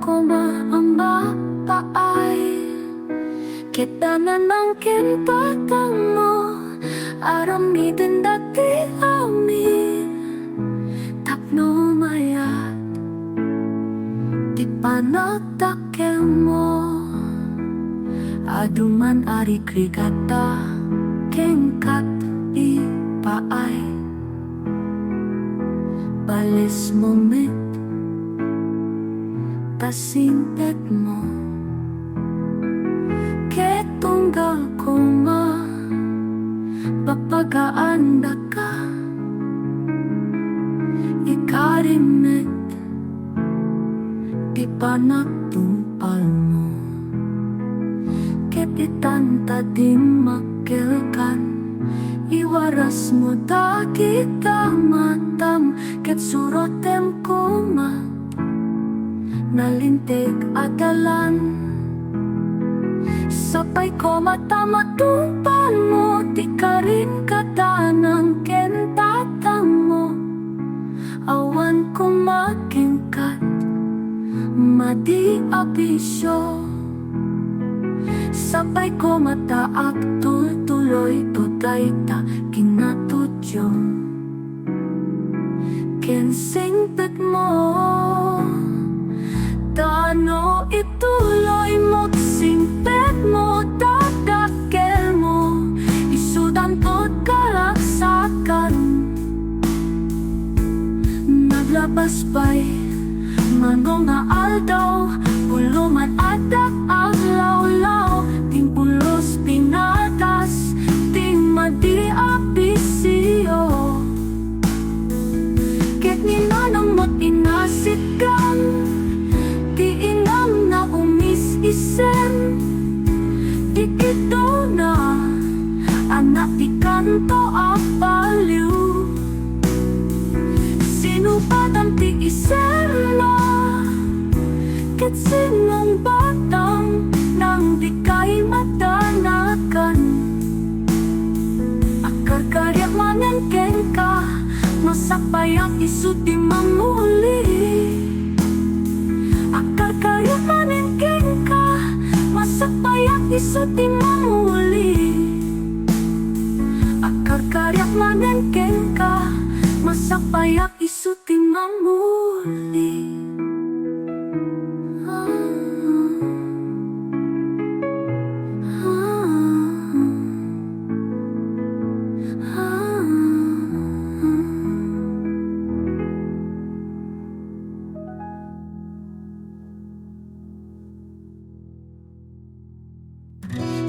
ko maamba paay kita na ng kintatang mo aramidin dati amin tapno mayat di panagtake mo aduman ari krigata kengkat di paay balis momit pasintet mo ketunggal ko nga papagaan ka ikarimit di panagtumpal mo ketitan tadim makilkan iwaras mo da kita matam ket surotem kuma nalintig adalan sapay ko mata matumpan mo di ka rin katanang kentatang mo awan ko makingkat madi abisyo sapay ko mata ak tuloy tuday ta kinatudyo kensingpet mo tano ituloy mo singpet mo dadakel mo isudan to't kalaksakan naglabas pa'y manong nga aldaw puluman adak aglawlaw ting pulos pinatas ting madi apisiyo ket ninanong mo't inasitkang di inam na umis-isem di ito na anak di kanto apaliw sino batang ti iserna ket sinong batang nang di kay matanakan akar karyak manengken ka masapayak isu di mamuli akar karyak manengken ka masapayak isu di mamuli akar karyak manengken ka masapayak isu di mamuli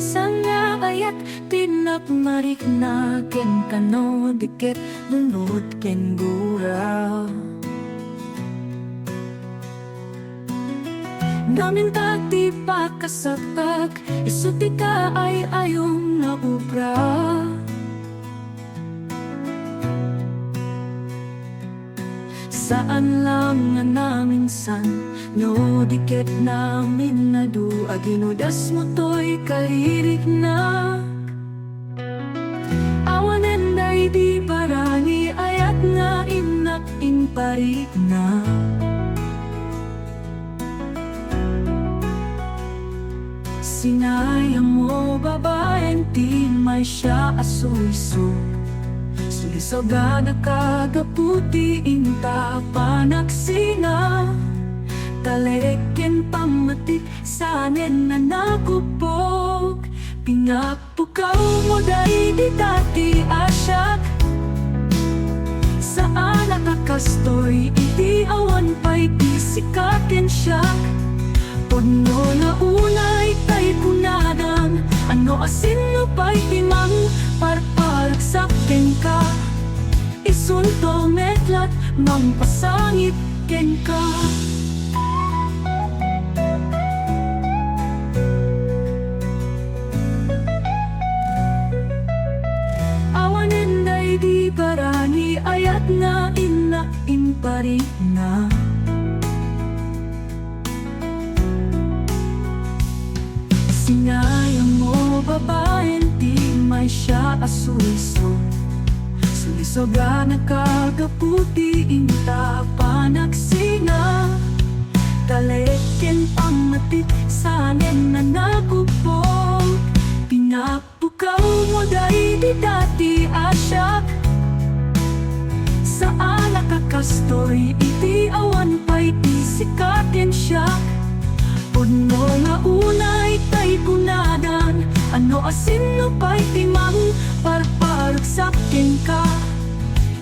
Sana ayat tinapmarik na ken kano dikit lunod ken gura namin tati pa kasapag isuti ka ay ayong naubra saan lang nga namin san no dikit namin na dua ginudas mo to'y kalirik na awanen day di barani ayat nga inak inparik na sinayang mo babaeng di may siya asuiso sulisoga na kagaputi inta panaksinga talekin pamatik sanen na nakupok pingapukaw mo day di dati asyak saan nakakastoy iti awan pa'y di sikatin siyak puno na unay tay kunadang ano asin no pa'y timang parpalagsakin ka isunto metlat mampasangit ken ka di barani ayat nga ina inparik na sinayang mo babaeng di may siya asuiso sulisoga na kagaputi inta panaksinga Talekin pamatit sanen na nagubong Pinapukaw mo day di dati asyak Sa alak kakastoy iti awan pa'y isikatin siya Puno nga unay tay kunadan Ano asin no pa'y timang Parparag sakin ka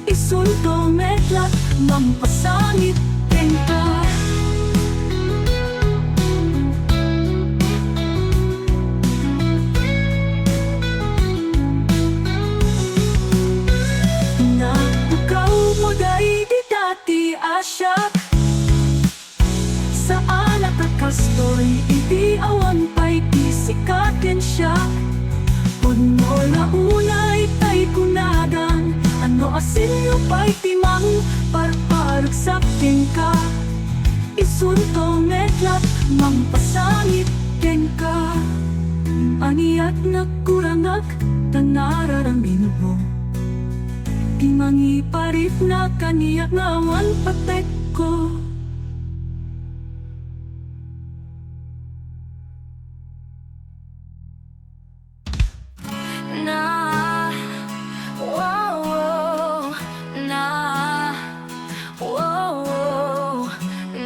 Isunto metlat mampasangit din ka Asyak Sa alak kakastoy iti awan pa'y isikatin siya Puno na unay tay kunadan Ano asin no pa'y timang Parparag sakin ka Isunto metlat mampasangit din ka Aniat nagkurangak tanararamin mo Di mangiparit na kaniyak naman patek ko Na, wow, wow, na, wow, wow,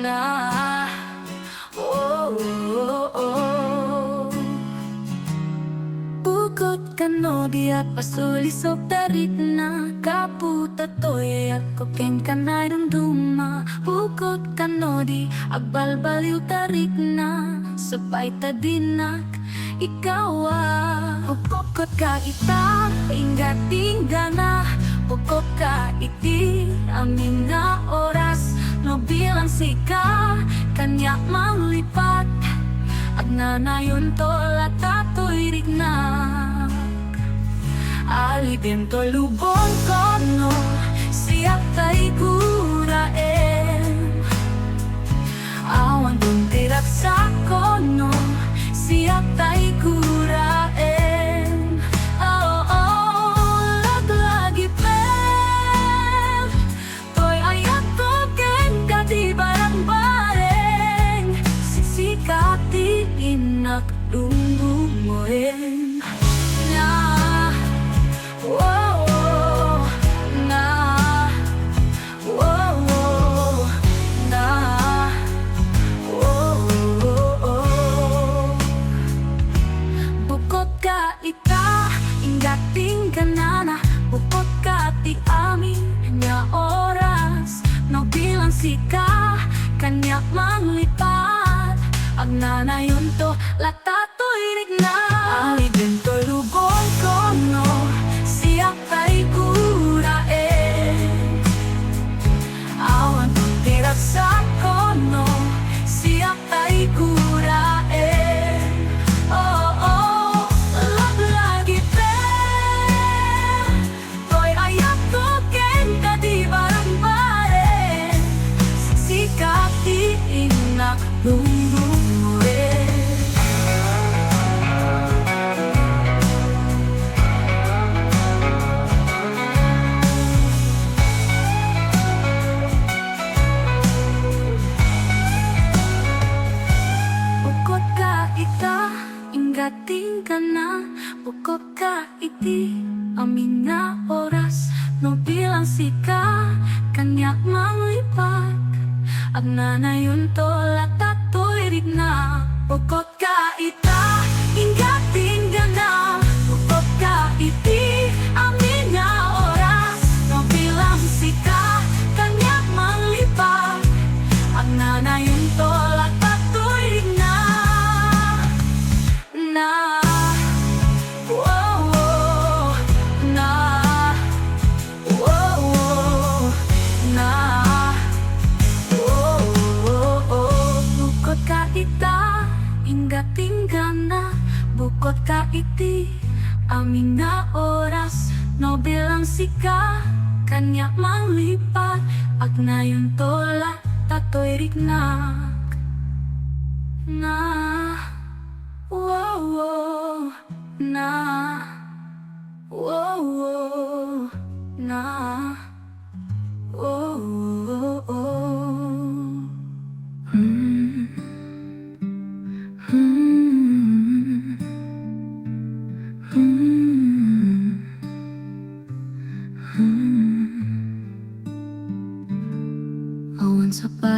na, wow, wow. Bukod ka no diat pasulisok tarit na Kaputa toy ako ken kanay dumduma Bukod ka no di agbalbaliw tarik na Sabay tadinak ikaw Bukod ka ita ingat-inga na Bukod ka iti amin nga oras No bilang sika kanya manglipat Agnanayon to latatoy rignak Alipin to lubong kono siyak tay kuraen Awan dun tirak sa kono siyak tay kuraen Oh, oh, laglagi pen Toy ayat to ken kati barang bareng Sisikati inak dungumoen Sika kanyak manglipat Agnanayon to latatoy rigna Alipin to lubong kono siyak tay kuraen Awan to tirak sa kono siyak tay kuraen Oh, oh, laglagi pen Toy ayak to ken kadi barang Sikati inak lungguwe Bukod ka ita inggating ka na Bukod ka iti amin nga oras No bilang sika kanyak manglipat Agnanayon to latatoy rigna Bukod ka ita ingat-inga na Bukod ka iti amin nga oras No bilang sika kanyak manglipat Agnanayon to latatoy rigna Na wow, wow, na wow, wow, na Bukod ka ita, ingga-tingga na Bukod ka iti, amin nga oras No bilang sika, kanya manglipat Agnayon tola, tatoy rignak Na, wow, wow, na wow, wow, na wow, wow, wow.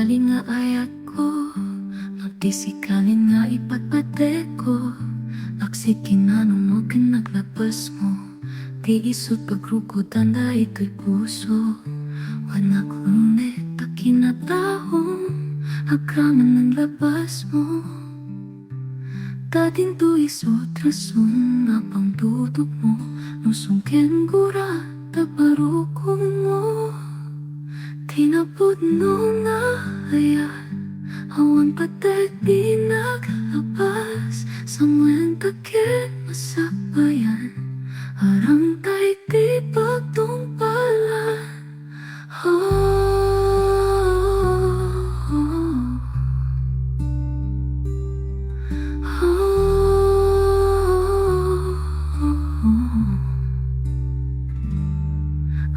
bali nga ayat ko, nagdisikalin nga ipatpate ko. Aksikin na mo kinaglapas mo, di isot pagrukot tanda ito'y puso. Wanak lunet ta kinatahong, akraman ng labas mo. Dating to isot rason na pang dudok mo, nusungken gura tabarukong mo. Tinapod no na ayan, awan patek di naglabas. Samuen takin masabayan, arang tay di pagtungpalan.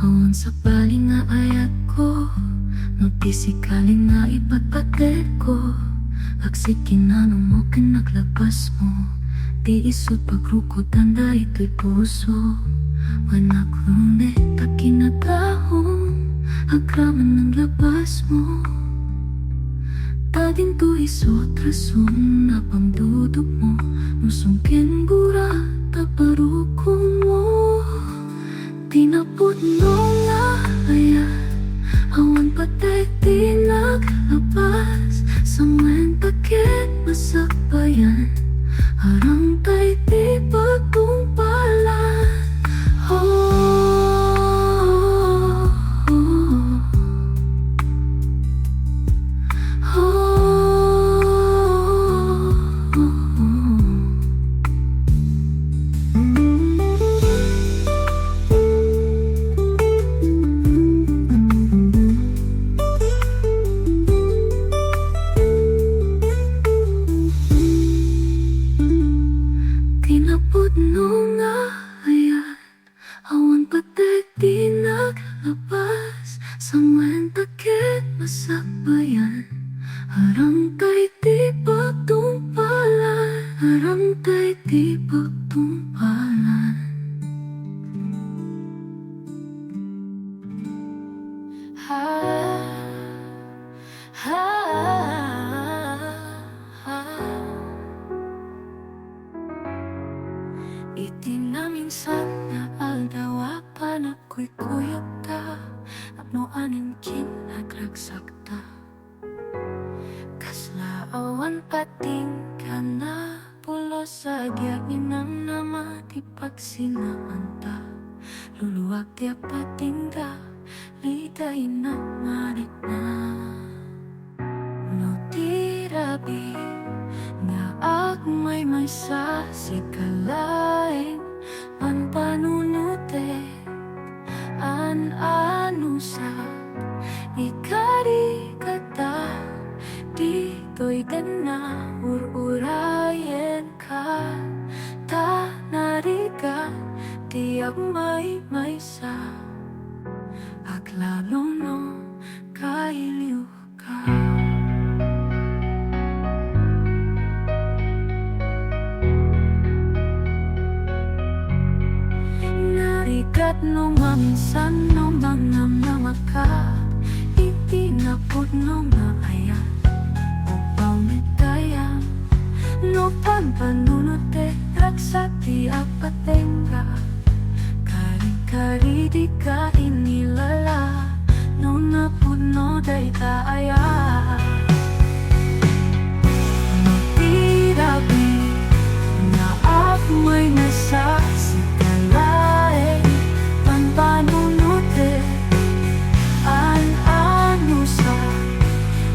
Awan sa bali nga ayat ko, nagdisikalin nga ipatpate ko. Aksikin na mo kinaglapas mo, di isot pagrukot tanda ito'y puso. Wanak lunet ta kinatahong, akraman ng labas mo. Dating to isot rason na pang dudok mo, nusungken gura tabarukong mo. Tinapod no nga ayan, awan patay di naglabas. Samuen takin masakbayan, arang tay di pagtungpalan. Tinapod no nga ayan, awan patek di naglabas. Samuen takin masakbayan, arang tay di pagtungpalan. Arang tay di pagtungpalan. Ha, ha, ha. Itinaminsan na aldawa pa na ko'y kuyog ta, apno anin kinagragsak ta. Kasla awan pating ka na, pulos sa gyagin ng nama di pagsinaan ta. Luluwag di pating da, liday na marit na. No tirabi nga agmay may sa sikalain, panpanunute an anusa ikari kata dito'y gana ururayen ka. Ta narika di agmay may sa aklalo no kailiw ka. Narigat no maminsan no mga ka, itinapod no nga ayan, upaw mitayang no pampanunute raksat di apatenga. Kari-kari di ka inilala, no napod no day taaya. No tirabi na agmay na sa sikalain, panpanunute an anusa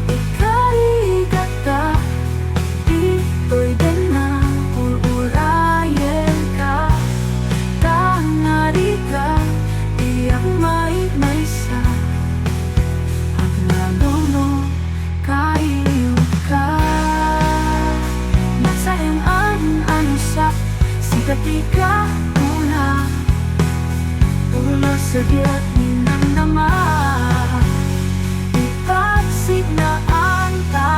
ikari kata dito'y gana ururayen ka. Tangari ka di agmay sa aglalo no kailiw ka. Masayang an anusa sigati ka mula, ulos sa diat ninamnama, ipagsig na ang ta.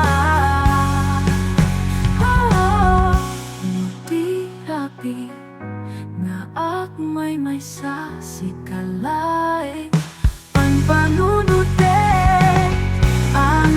Nutirapi nga agmay may sa sikalay, panpanunute ang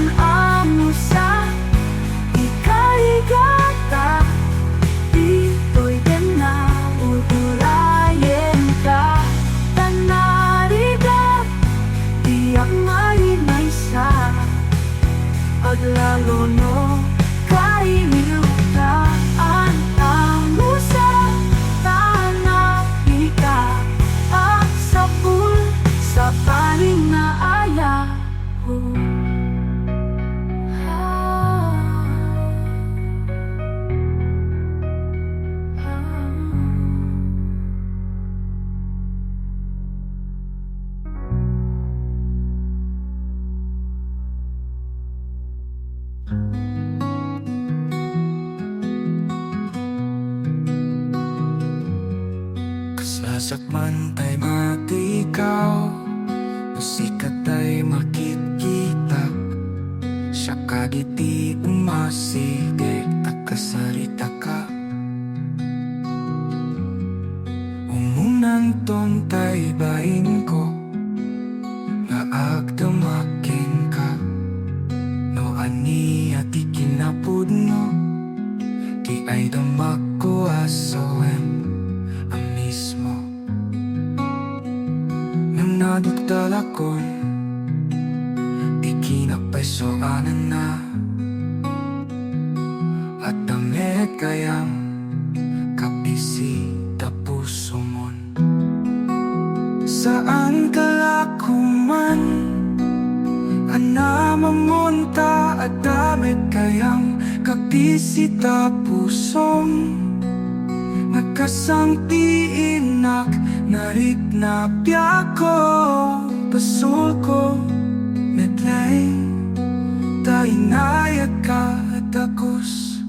Sakman tay matikaw, sikat ay makikita. Siya kagiti umasigay, takasarita ka. Umunan ton tay bain ko, nga agdamakin ka. No ani at ikinapudno, di ay damak ko asawem ang mismo. Nang nadugdalakon, ikinapay soanan na. At damit kayang kapisi tapuso mon. Saan ka lakuman, ana mamunta at damit kayang kapisi tapusom. Nagkasang tiinak, narik na piyako, pasul ko, medlay, tainayag ka at takos.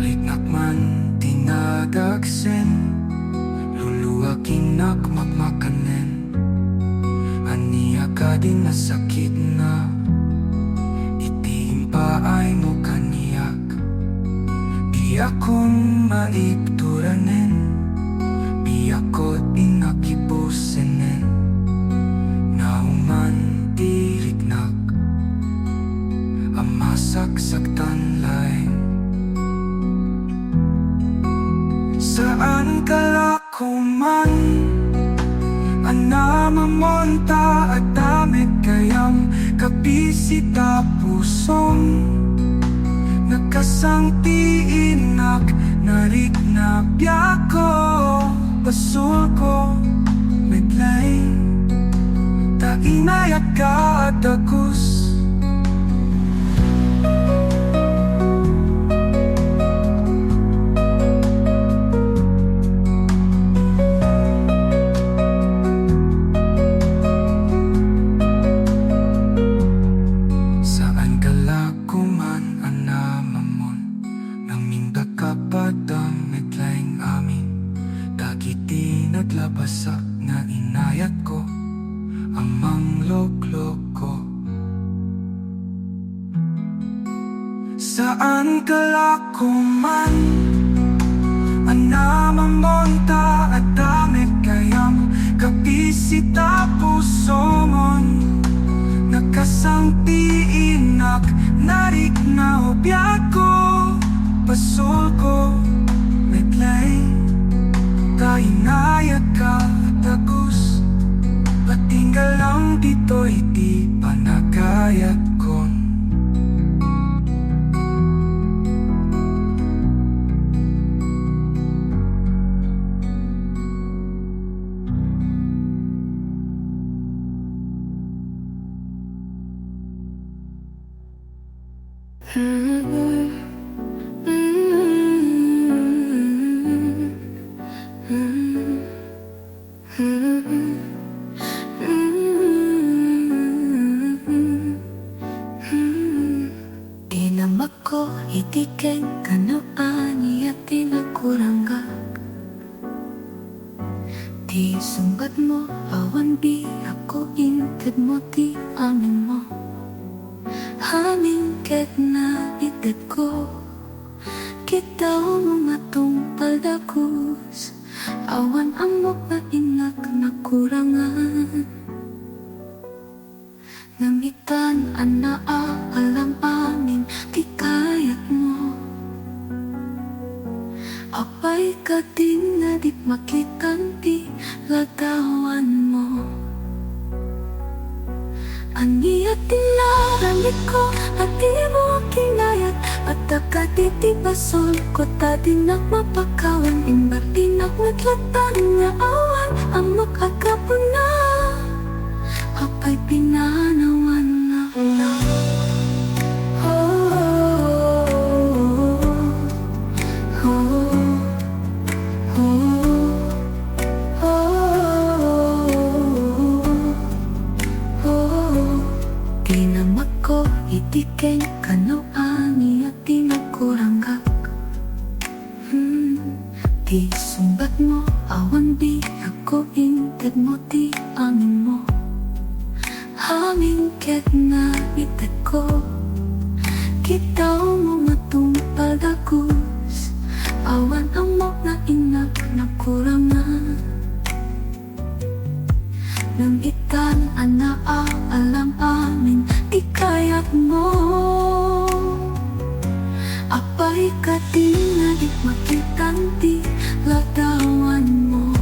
Liknak man tinadagsen, luluwakin nak makmakanen. Aniya ka din nasakit na, itimpa ay mo kaniyak. Di akong maipturanen, di ako inakibusenen. Nauman dirignak, ang masaksaktan lain. Saan ka lakuman, ana mamonta at damit kayang kapisi tapusom. Nagkasang tiinak, narik na biyako, pasul ko, medlay, tainayat ka at tagus. Naglabasak na inayat ko, amang loklok ko. Saan ka lakuman, ana mamonta at damit kayang kapisi tapusomon. Nagkasang tiinak, narik na obyak ko, pasul ko, medlay, tainayat ka tagus. Patinggal lang dito'y di pa nagayat kon. Tinamak ko, itikeng kanaani at tinakurangga. Di sumbat mo, awan bi ako inted mo, di amin mo. Haming ket na ited ko, kita mga tungpal dakus. Awan amok na inak na kurangan. Namitan ana alam amin, di kayat mo. Apay ka din na di makitan, di latawan mo. Aniya tinaramit ko at di mo kinayat. At akatitipasol ko tadinak mapakawan. Imbatinak natlatan nga awan, amok agapuna. Apay pinanawan na ulang. Di na Tinamak ko, itikeng kanoani at tinakuranggak. Di sumbat mo, awan di ako inted mo, di amin mo. Haming ket na ited ko, kitaw mo matumpal dagus. Awan amok na inak na kurangan. Nang itan anaa alam amin, di kaya't mo. Apay ka din na di makitan, di ladawan mo.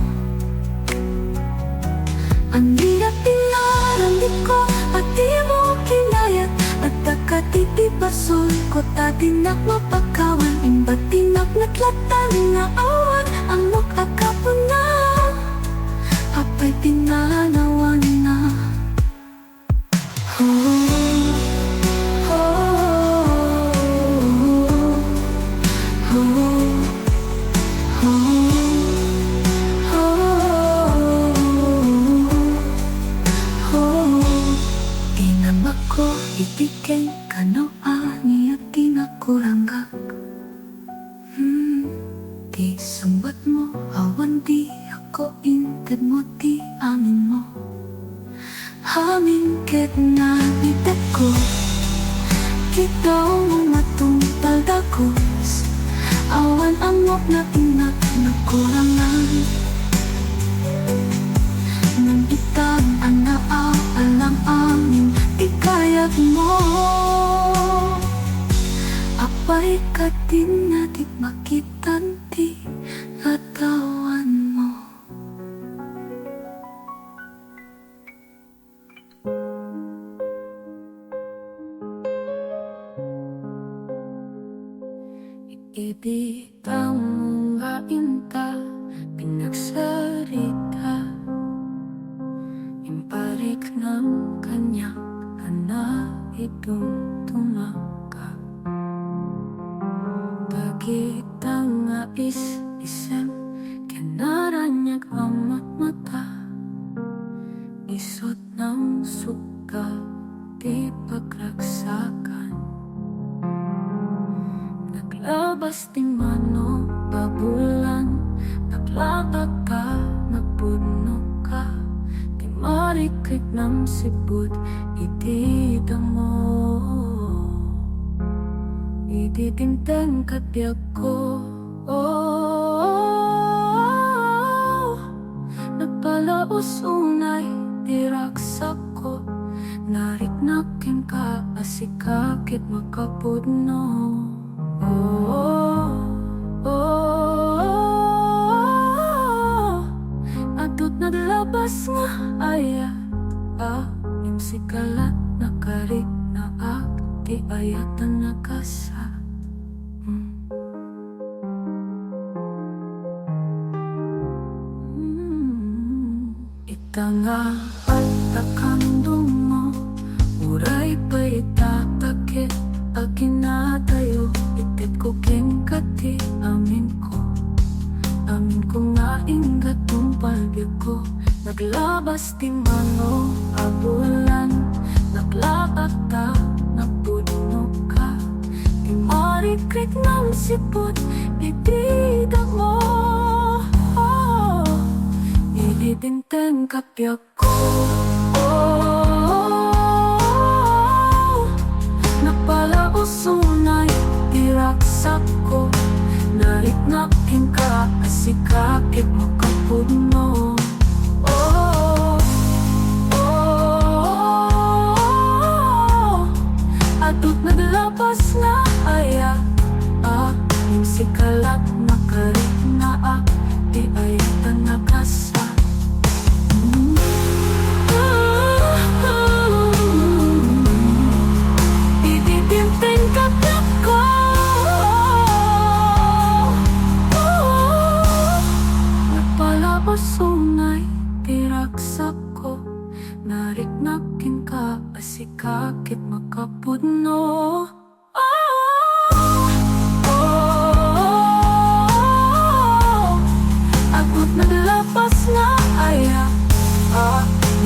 Aniya pinarandi ko at di mo kinayat, at takatitipasol ko tatinak mapakawan. Imbat tinak natlatan nga awan, amok akapon na. Apay tinanawan na. Tinamak ko, itikeng kanoani at tinakuranggak. Di sumbat mo, awan di ako inted mo, di amin mo. Haming ket na ited ko, kitaw mo matumpal dagus. Awan amok na inak na kurangan. Nang itag anaa alam amin, di kaya't mo. Apay ka din na di makitan, di latawan mo. Ibitaw mo nga inta, pinagsarita. Imparik ng kanyang anak itong tumaka. Pagkita nga isem, kanaranyag ang mata. Isot ng suka, di pagragsakan. Naglabas ting mano, babulan. Naglabag ka, nagpuno ka. Di marikik ng sibut, itida mo. Ititinteng katyak ko. Nagpalaos unay, diraksak ko. Nariknakin ka, asikakit makapudno. Adot naglabas nga aya, imsikalat nakarik na ak, di ayatan nakasa. Itanga at takandong mo, uray pa itatakit, akinatayo. Itit ko king kati, amin ko nga ingat mong palbig ko. Naglabas di mano, abulan. Naglabag ka, nagpuno ka. Di marikrik ng sipot, itida mo. Ititinteng kapyak ko. Nagpalaos unay, diraksak ko. Nariknakin ka, asikakit mo kapuno. Adot naglabas na aya, imsikalat nakarik na ak, di ayatan nakasa. Ititinteng kapyak ko. Nagpalabas unay, diraksak ko. Nariknakin ka, asikakit makapudno. Agot naglapas na aya,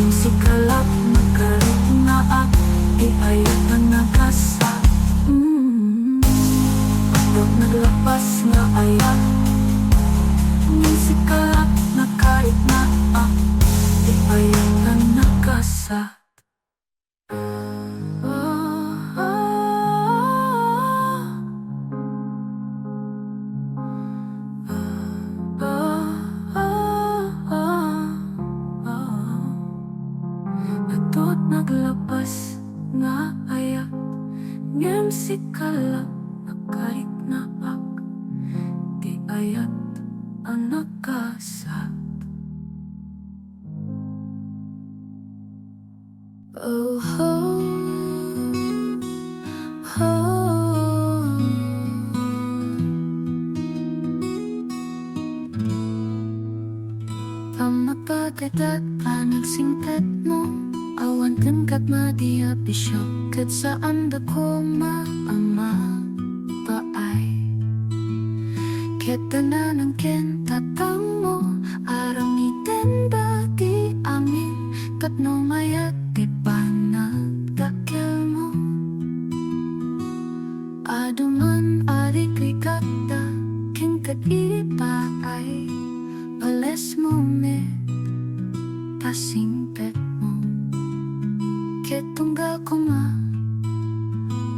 imsikalat nakarik na ak, di aya ang nakasa. Pag naglapas nga ayak, musikalak na kahit na di ayak ang nakasa. Atot naglapas nga ayak, ngem sikalak na kahit na di ayat ang nakasa. Oh ho, ho. Pamapagadat anang singkat mo, awan kan kat madia bisyo, kat saan da ko maama paay. Kita na ng kentatang mo, aramitin bagi amin, kat no mayat di panagdakil mo. Aduman adik rikata, kengkat ipaay, pales mo me, pasingpet mo. Ketunggal ko nga,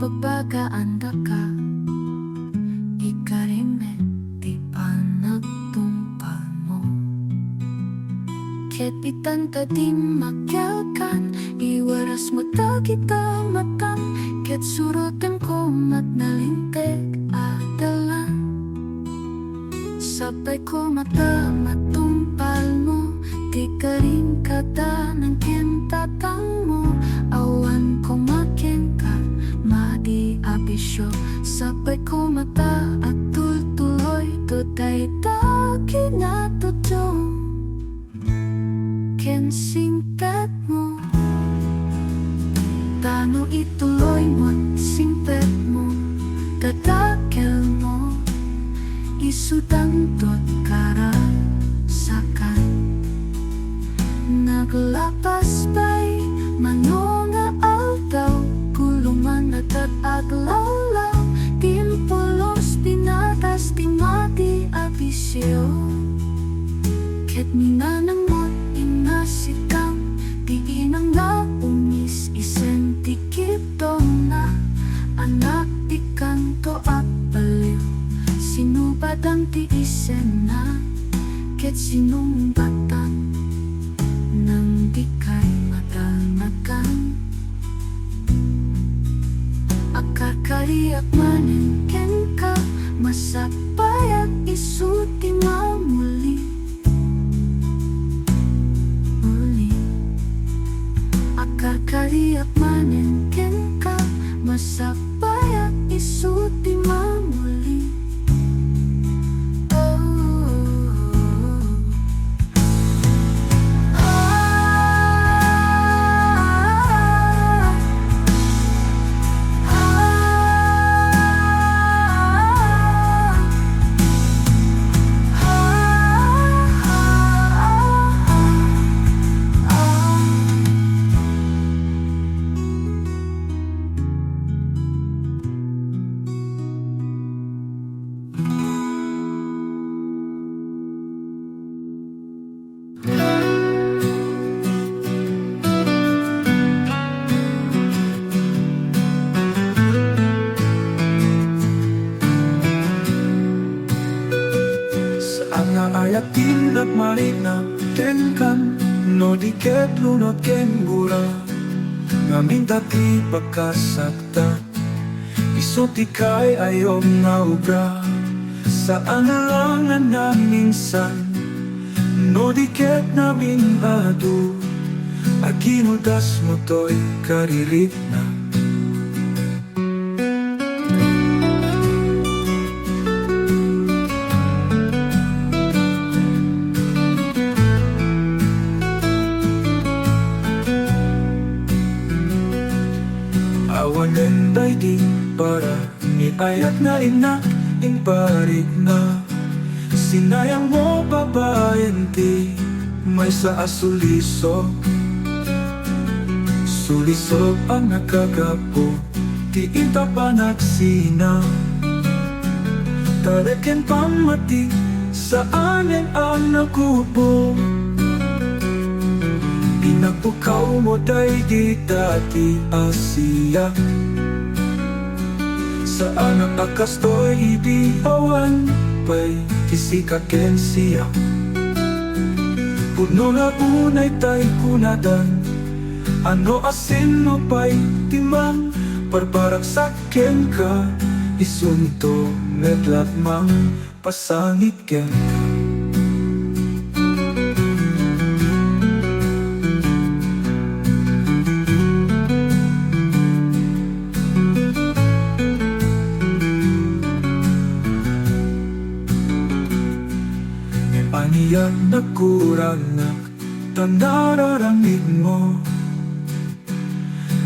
pagbagaan da ka, ikarime di panagtumpal mo. Ket itanta di makyalkan, iwaras mo ta kita matan, ket surutan ko mat nalintek adalan. Sabay ko mata matumpal mo, di ka rin kata ng kentatang mo. Awan ko makin ka, madi abisyo. Sabay ko mata at tultuloy, tutay taki na tutong ken singpet mo. Tano ituloy mo, singpet mo, tatakel mo, isudang tot karasakan. Naglapas ba'y manonga aldaw, guluman at aglawlaw, timpulos pinatas timati abisyo. Ket minanang mo inasikang, di inang na umis isen tikito na, anak di kanto at baliw. Sinubad ang tiisen na, ket sinumbatan nang di kay madalmagan. Akakariak manin ken ka, masapay at isuti mamuli. Akakariak manin ken ka, masapay at isuti mamuli. Ayatin at marina, tenkan, no di ket lunot ken bura. Ngamin tati pagkasakta, iso ti kay ayom nga ubra. Saan lang na minsan, no di ket namin badu, aginudas mo to'y karirit na. Awanen day di para ni ayat na ina in parik na. Sinayang mo babayan ti may sa asuliso. Sulisog ang nakagapo, di ita pa nagsina. Tarikin pamati, saanin ang nakubo. Pinapukaw mo day di dati Asia. Saan ang akastoy ibihawan, pa'y kisikaken siya. Puno na unay tay kunadan, ano asin mo pa'y timang. Parparak saken ka, isunto medlat mang pasangit ken ka. Aniyak na kurang na tanararamig mo.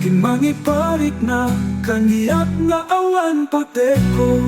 Kimangiparik na kaniyak nga awan pate ko.